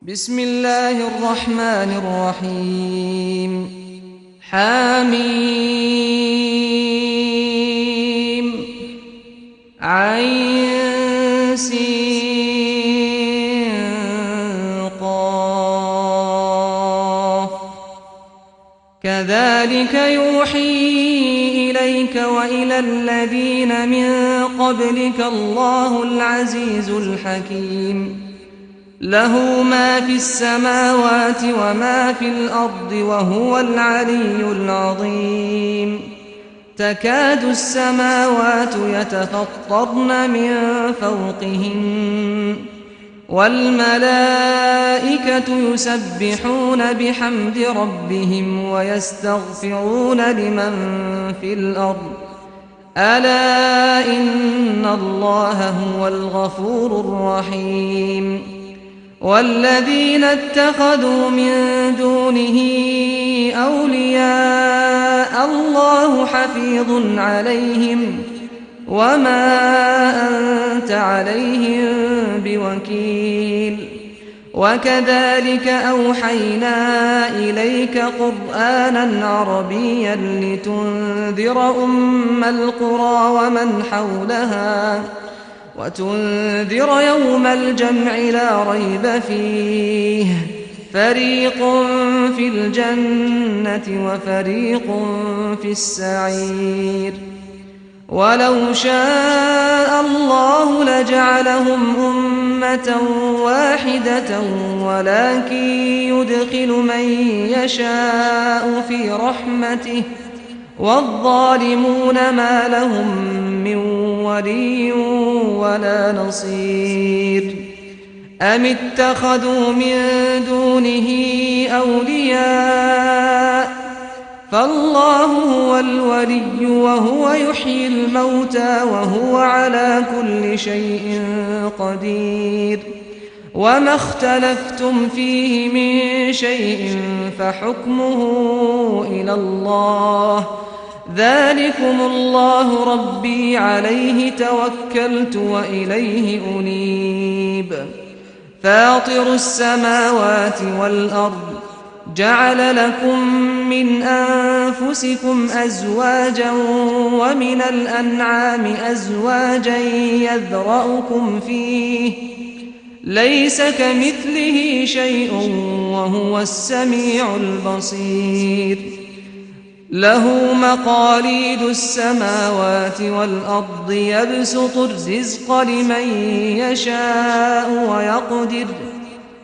بسم الله الرحمن الرحيم حميم عين سين قاف كذلك يوحي إليك وإلى الذين من قبلك الله العزيز الحكيم له ما في السماوات وما في الأرض وهو العلي العظيم تكاد السماوات يتفطرن من فوقهن والملائكة يسبحون بحمد ربهم ويستغفرون لمن في الأرض ألا إن الله هو الغفور الرحيم والذين اتخذوا من دونه أولياء الله حفيظ عليهم وما أنت عليهم بوكيل وكذلك أوحينا إليك قرآنا عربيا لتنذر أم القرى ومن حولها وتنذر يوم الجمع لا ريب فيه فريق في الجنة وفريق في السعير ولو شاء الله لجعلهم أمة واحدة ولكن يدخل من يشاء في رحمته والظالمون ما لهم من ولي ولا نصير أم اتخذوا من دونه أولياء فالله هو الولي وهو يحيي الموتى وهو على كل شيء قدير وما اختلفتم فيه من شيء فحكمه إلى الله ذلكم الله ربي عليه توكلت وإليه أنيب فاطر السماوات والأرض جعل لكم من أنفسكم أزواجا ومن الأنعام أزواجا يذرأكم فيه ليس كمثله شيء وهو السميع البصير له مقاليد السماوات والأرض يبسط الرزق لمن يشاء ويقدر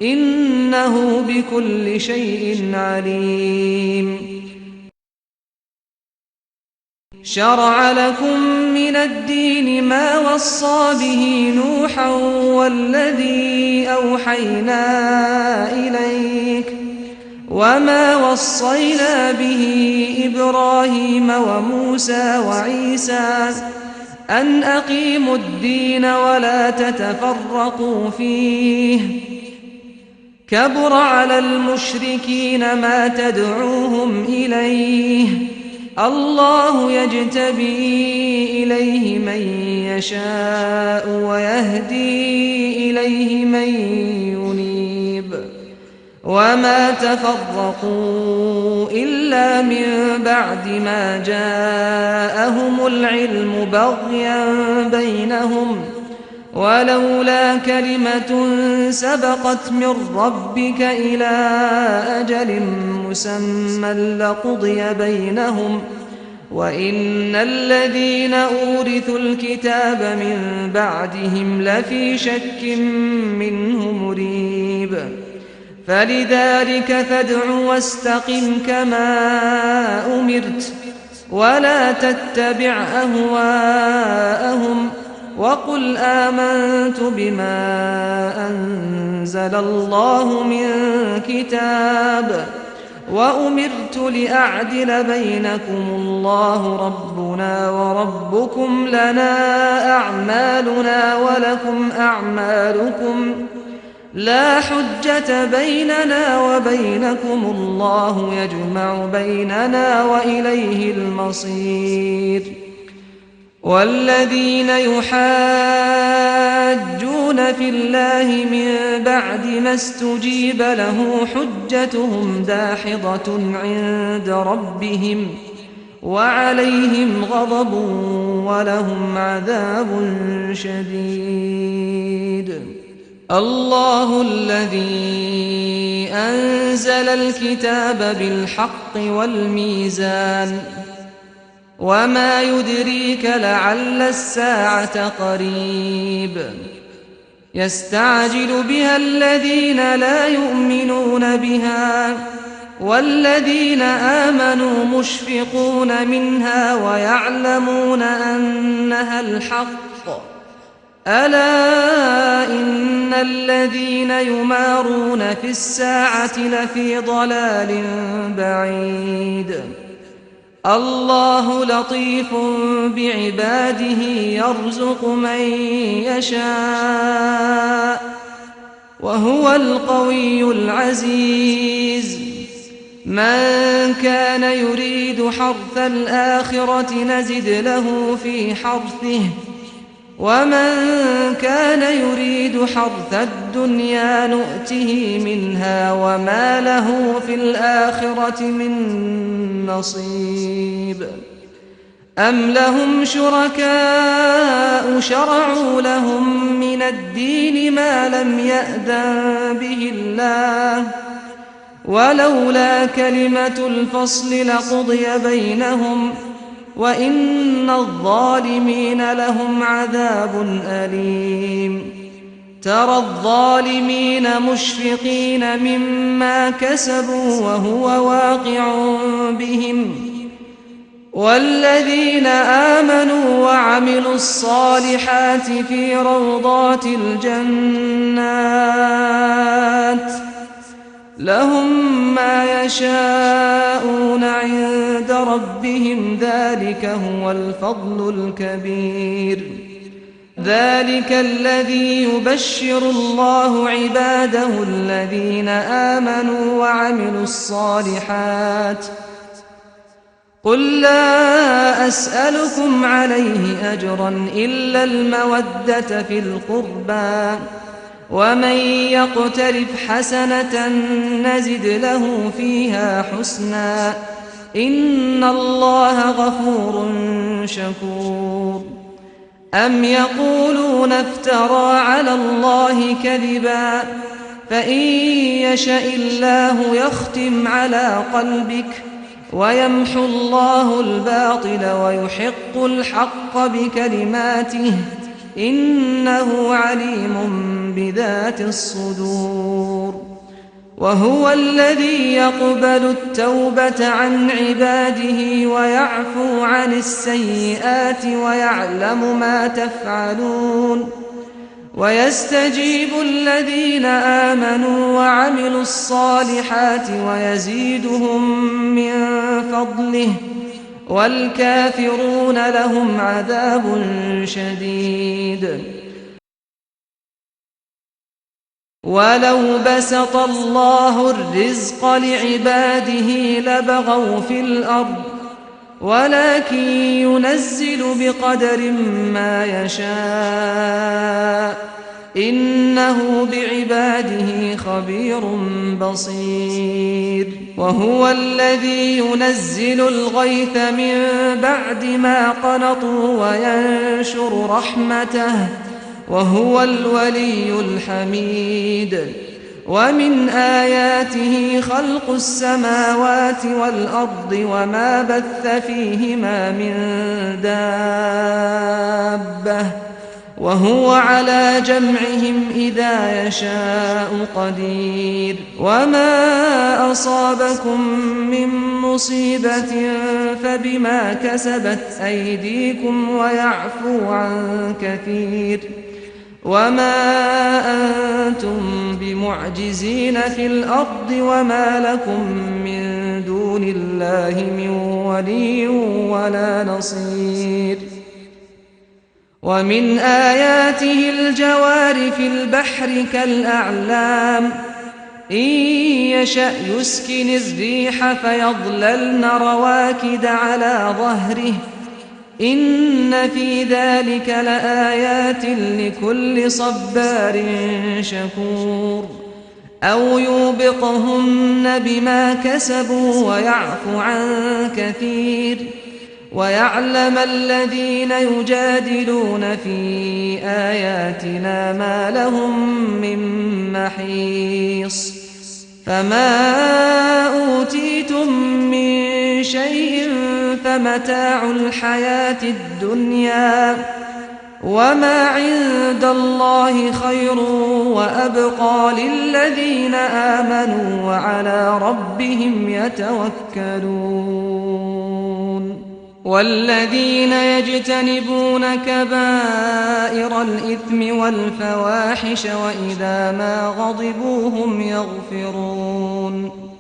إنه بكل شيء عليم شرع لكم من الدين ما وصى به نوحا والذي أوحينا إليك وما وصينا به إبراهيم وموسى وعيسى أن أقيموا الدين ولا تتفرقوا فيه كبر على المشركين ما تدعوهم إليه الله يجتبي إليه من يشاء ويهدي إليه من ينيب وما تفرقوا إلا من بعد ما جاءهم العلم بغيا بينهم ولولا كلمة سبقت من ربك إلى أجل مسمى لقضي بينهم وإن الذين أورثوا الكتاب من بعدهم لفي شك منه مريب فلذلك فادع واستقم كما أمرت ولا تتبع أهواءهم وقل آمنت بما أنزل الله من كتاب وأمرت لأعدل بينكم الله ربنا وربكم لنا أعمالنا ولكم أعمالكم لا حجة بيننا وبينكم الله يجمع بيننا وإليه المصير والذين يحاجون في الله من بعد ما استجيب له حجتهم داحضة عند ربهم وعليهم غضب ولهم عذاب شديد. الله الذي أنزل الكتاب بالحق والميزان وما يدريك لعل الساعة قريب يستعجل بها الذين لا يؤمنون بها والذين آمنوا مشفقون منها ويعلمون أنها الحق ألا إن الذين يمارون في الساعة لفي ضلال بعيد. الله لطيف بعباده يرزق من يشاء وهو القوي العزيز. من كان يريد حرث الآخرة نزد له في حرثه ومن كان يريد حرث الدنيا نؤته منها وما له في الآخرة من نصيب. أم لهم شركاء شرعوا لهم من الدين ما لم يأذن به الله ولولا كلمة الفصل لقضي بينهم وإن الظالمين لهم عذاب أليم. ترى الظالمين مشفقين مما كسبوا وهو واقع بهم والذين آمنوا وعملوا الصالحات في روضات الجنات لهم ما يشاءون عند ربهم ذلك هو الفضل الكبير. ذلك الذي يبشر الله عباده الذين آمنوا وعملوا الصالحات. قل لا أسألكم عليه أجرا إلا المودة في القربى ومن يقترف حسنة نزد له فيها حسنا إن الله غفور شكور. أم يقولون افترى على الله كذبا فإن يشاء الله يختم على قلبك ويمحو الله الباطل ويحق الحق بكلماته إنه عليم بذات الصدور. وهو الذي يقبل التوبة عن عباده ويعفو عن السيئات ويعلم ما تفعلون ويستجيب الذين آمنوا وعملوا الصالحات ويزيدهم من فضله والكافرون لهم عذاب شديد. ولو بسط الله الرزق لعباده لبغوا في الأرض ولكن ينزل بقدر ما يشاء إنه بعباده خبير بصير. وهو الذي ينزل الغيث من بعد ما قنطوا وينشر رحمته وهو الولي الحميد. ومن آياته خلق السماوات والأرض وما بث فيهما من دابة وهو على جمعهم إذا يشاء قدير. وما أصابكم من مصيبة فبما كسبت أيديكم ويعفو عن كثير. وما أنتم بمعجزين في الأرض وما لكم من دون الله من ولي ولا نصير. ومن آياته الجوار في البحر كالأعلام إن يشأ يسكن الريح فيظللن رواكد على ظهره إن في ذلك لآيات لكل صبار شكور أو يوبقهن بما كسبوا ويعفو عن كثير ويعلم الذين يجادلون في آياتنا ما لهم من محيص فما أوتيتم من شيء فمتاع الحياة الدنيا وما عند الله خير وأبقى للذين آمنوا وعلى ربهم يتوكلون والذين يجتنبون كبائر الإثم والفواحش وإذا ما غضبوا هم يغفرون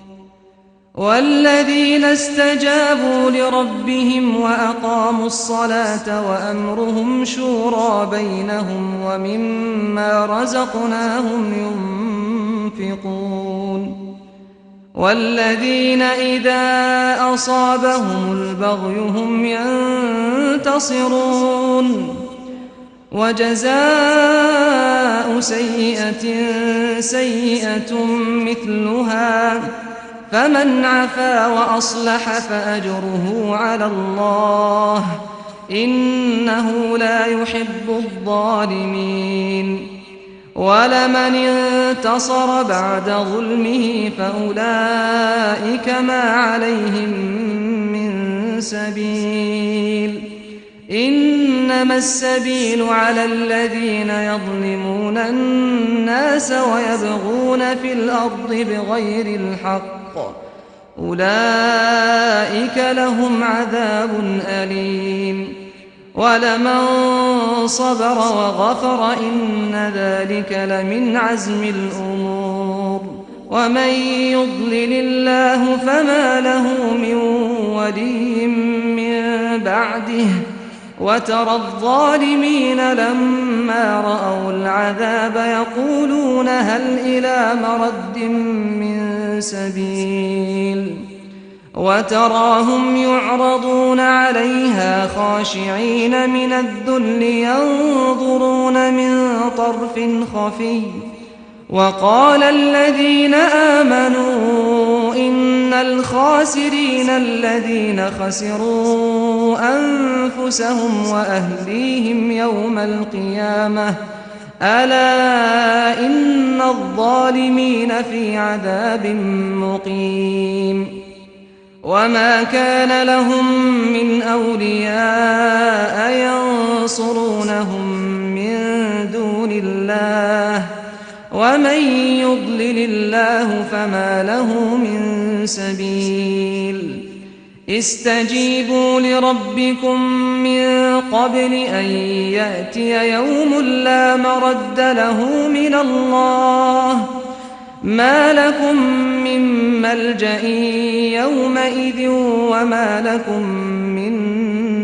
والذين استجابوا لربهم وأقاموا الصلاة وأمرهم شورى بينهم ومما رزقناهم ينفقون والذين إذا أصابهم البغي هم ينتصرون وجزاء سيئة سيئة مثلها فمن عفا وأصلح فأجره على الله إنه لا يحب الظالمين ولمن انتصر بعد ظلمه فأولئك ما عليهم من سبيل إنما السبيل على الذين يظلمون الناس ويبغون في الأرض بغير الحق أولئك لهم عذاب أليم ولمن صبر وغفر إن ذلك لمن عزم الأمور ومن يضلل الله فما له من ولي من بعده وترى الظالمين لما رأوا العذاب يقولون هل إلى مرد من سبيل وتراهم يعرضون عليها خاشعين من الذل ينظرون من طرف خفي وقال الذين آمنوا إن الخاسرين الذين خسروا أنفسهم وأهليهم يوم القيامة ألا إن الظالمين في عذاب مقيم وما كان لهم من أولياء ينصرونهم من دون الله ومن يضلل الله فما له من سبيل استجيبوا لربكم من قبل أن يأتي يوم لا مرد له من الله ما لكم من ملجأ يومئذ وما لكم من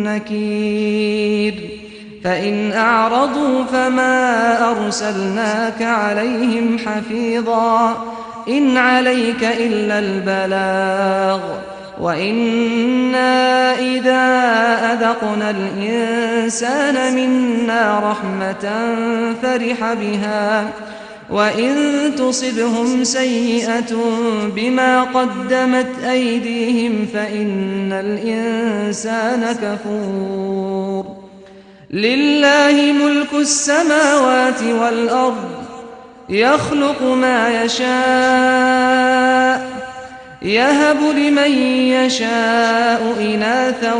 نكير فإن أعرضوا فما أرسلناك عليهم حفيظا إن عليك إلا البلاغ وإنا إذا أذقنا الإنسان منا رحمة فرح بها وإن تصبهم سيئة بما قدمت أيديهم فإن الإنسان كفور لله ملك السماوات والأرض يخلق ما يشاء يهب لمن يشاء إناثا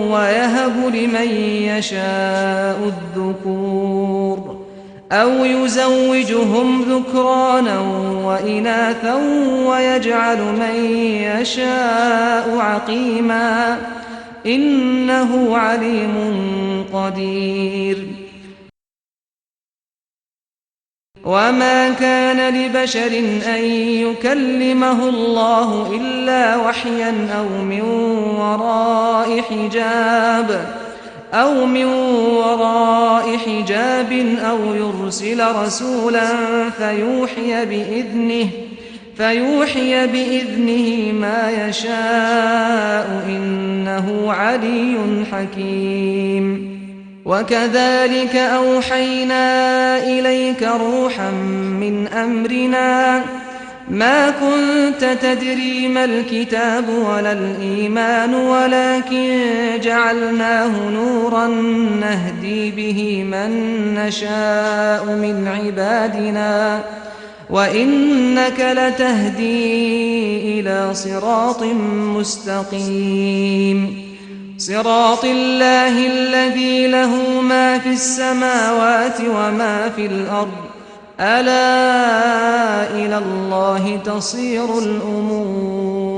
ويهب لمن يشاء الذكور أو يزوجهم ذكرانا وإناثا ويجعل من يشاء عقيما إنه عليم قدير وما كان لبشر أن يكلمه الله إلا وحيا أو من وراء حجاب أو يرسل رسولا فيوحي بإذنه ما يشاء إنه علي حكيم وكذلك أوحينا إليك روحا من أمرنا ما كنت تدري ما الكتاب ولا الإيمان ولكن جعلناه نورا نهدي به من نشاء من عبادنا وإنك لتهدي إلى صراط مستقيم صراط الله الذي له ما في السماوات وما في الأرض ألا إلى الله تصير الأمور